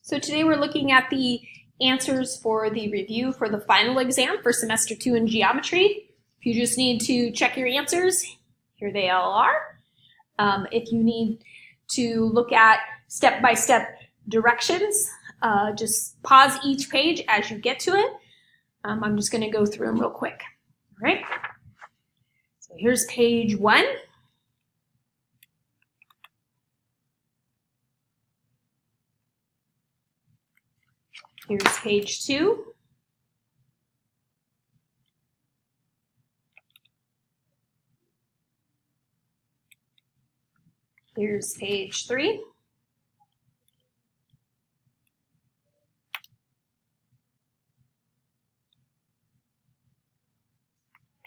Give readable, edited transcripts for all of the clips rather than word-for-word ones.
So today we're looking at the answers for the review for the final exam for semester 2 in geometry. If you just need to check your answers, here they all are. If you need to look at step-by-step directions, just pause each page as you get to it. I'm just going to go through them real quick. All right. So here's page 1. Here's page 2. Here's page 3.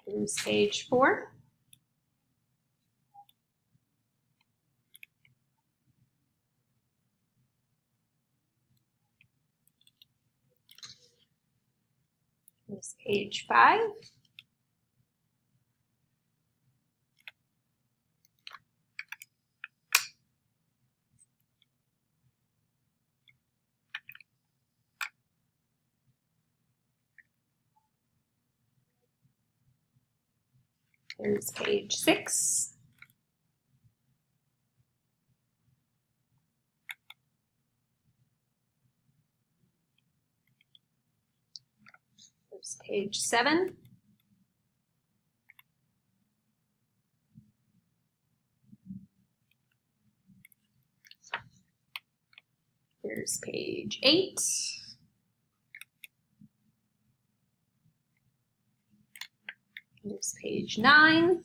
Here's page 4. Here's page 5. Here's page 6. Here's page 7. Here's page 8. Here's page 9.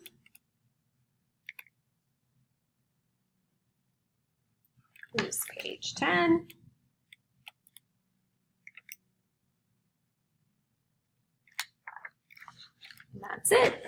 Here's page 10. And that's it.